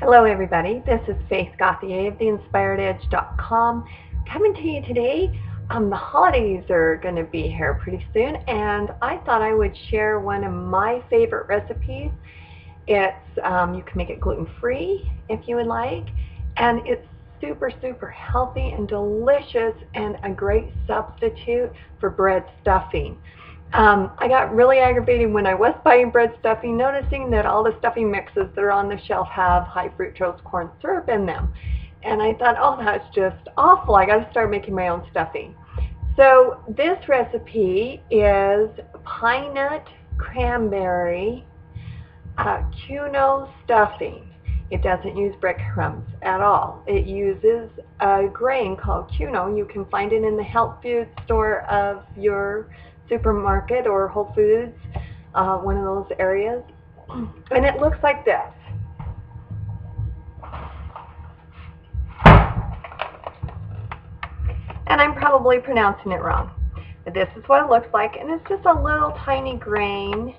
Hello everybody, this is Faith Gauthier of theinspirededge.com coming to you today. The holidays are going to be here pretty soon, and I thought I would share one of my favorite recipes. It's you can make it gluten-free if you would like, and it's super healthy and delicious and a great substitute for bread stuffing. I got really aggravated when I was buying bread stuffing, noticing that all the stuffing mixes that are on the shelf have high fructose corn syrup in them. And I thought, oh, that's just awful. I got to start making my own stuffing. So this recipe is Pinenut Cranberry Quinoa stuffing. It doesn't use breadcrumbs at all. It uses a grain called quinoa. You can find it in the health food store of your supermarket or Whole Foods, one of those areas. And it looks like this. And I'm probably pronouncing it wrong. But this is what it looks like, and it's just a little tiny grain.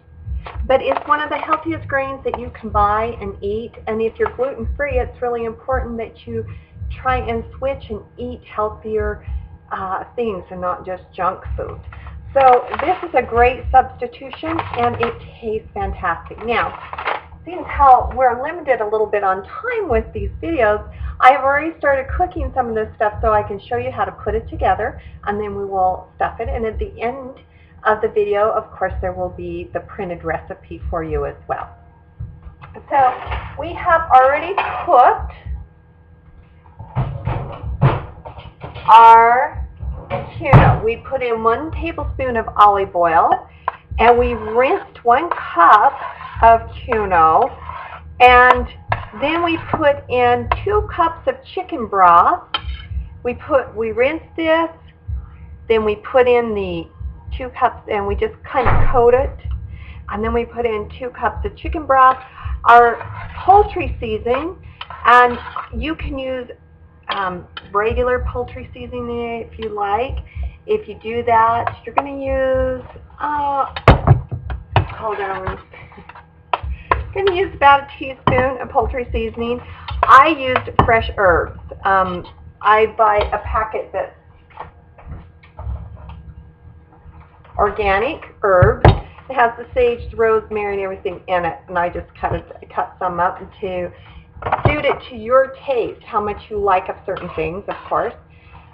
But it's one of the healthiest grains that you can buy and eat. And if you're gluten-free, it's really important that you try and switch and eat healthier things and not just junk food. So this is a great substitution, and it tastes fantastic. Now, seeing how we're limited a little bit on time with these videos, I have already started cooking some of this stuff so I can show you how to put it together, and then we will stuff it. And at the end of the video, of course, there will be the printed recipe for you as well. So we have already cooked our quinoa. We put in 1 tablespoon of olive oil, and we rinsed 1 cup of quinoa, and then we put in 2 cups of chicken broth. We rinsed this, then we put in the 2 cups, and we just kind of coat it, and then we put in 2 cups of chicken broth, our poultry seasoning, and you can use regular poultry seasoning if you like. If you do that, you're going to use hold on, you're going to use about a teaspoon of poultry seasoning. I used fresh herbs. I buy a packet that's organic herbs. It has the sage, the rosemary, and everything in it, and I just cut some up to suit it to your taste, how much you like of certain things, of course.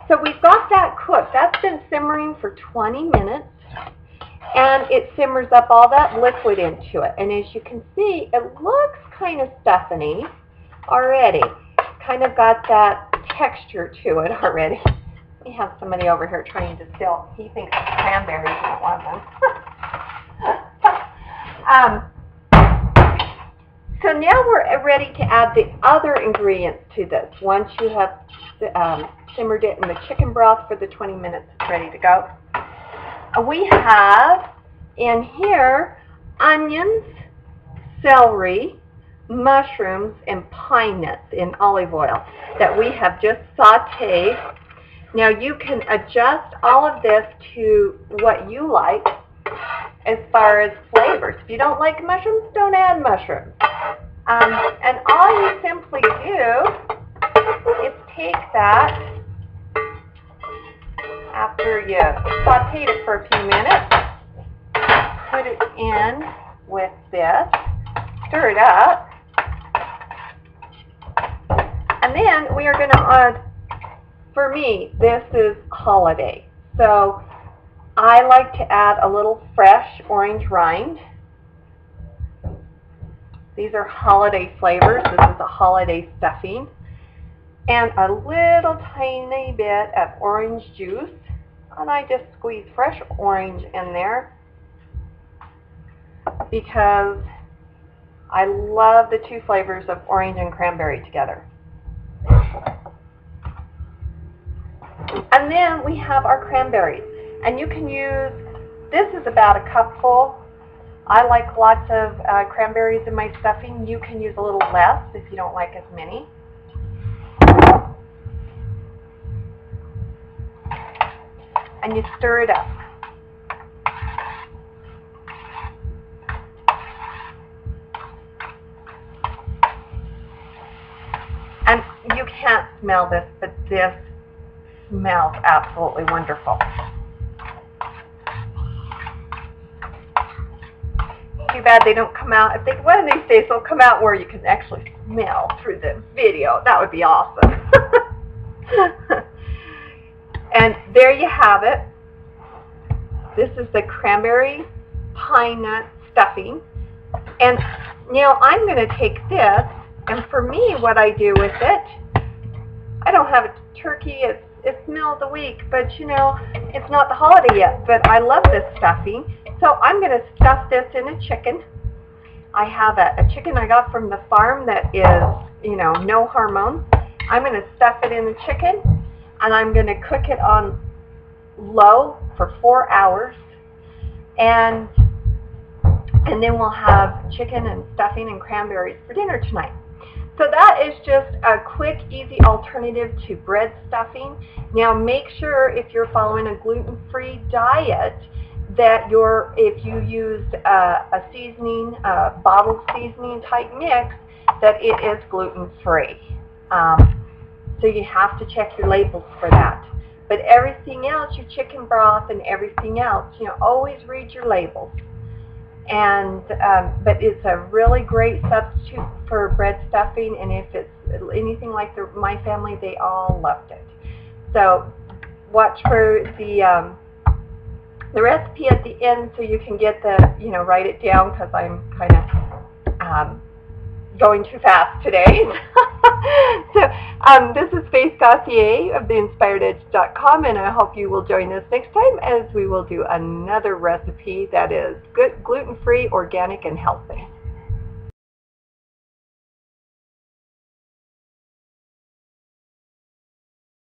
So we've got that cooked. That's been simmering for 20 minutes, and it simmers up all that liquid into it. And as you can see, it looks kind of stuffy already. Kind of got that texture to it already. We have somebody over here trying to steal. He thinks it's cranberries, I don't want them. So now we're ready to add the other ingredients to this. Once you have simmered it in the chicken broth for the 20 minutes, it's ready to go. We have in here onions, celery, mushrooms, and pine nuts in olive oil that we have just sauteed. Now you can adjust all of this to what you like as far as flavors. If you don't like mushrooms, don't add mushrooms. And all you simply do is take that after you sauteed it for a few minutes, put it in with this, stir it up, and then we are going to add, for me, this is holiday, so I like to add a little fresh orange rind. These are holiday flavors. This is a holiday stuffing. And a little tiny bit of orange juice. And I just squeeze fresh orange in there because I love the 2 flavors of orange and cranberry together. And then we have our cranberries. And you can use, this is about a cupful. I like lots of cranberries in my stuffing. You can use a little less if you don't like as many. And you stir it up. And you can't smell this, but this smells absolutely wonderful. Too bad they don't come out. I think one of these days they'll come out where you can actually smell through the video. That would be awesome. And there you have it. This is the cranberry pine nut stuffing. And now I'm going to take this, and for me, what I do with it, I don't have a turkey. It's middle of the week, but you know, it's not the holiday yet. But I love this stuffing, so I'm going to stuff this in a chicken. I have a chicken I got from the farm that is, you know, no hormone. I'm going to stuff it in the chicken, and I'm going to cook it on low for 4 hours, and then we'll have chicken and stuffing and cranberries for dinner tonight. So that is just a quick, easy alternative to bread stuffing. Now make sure if you're following a gluten-free diet that if you used a seasoning, a bottled seasoning type mix, that it is gluten-free. So you have to check your labels for that. But everything else, your chicken broth and everything else, you know, always read your labels. And but it's a really great substitute for bread stuffing, and if it's anything like my family, they all loved it. So watch for the recipe at the end so you can get write it down, because I'm kind of going too fast today. So this is Faith Gauthier of theinspirededge.com, and I hope you will join us next time as we will do another recipe that is good, gluten-free, organic, and healthy.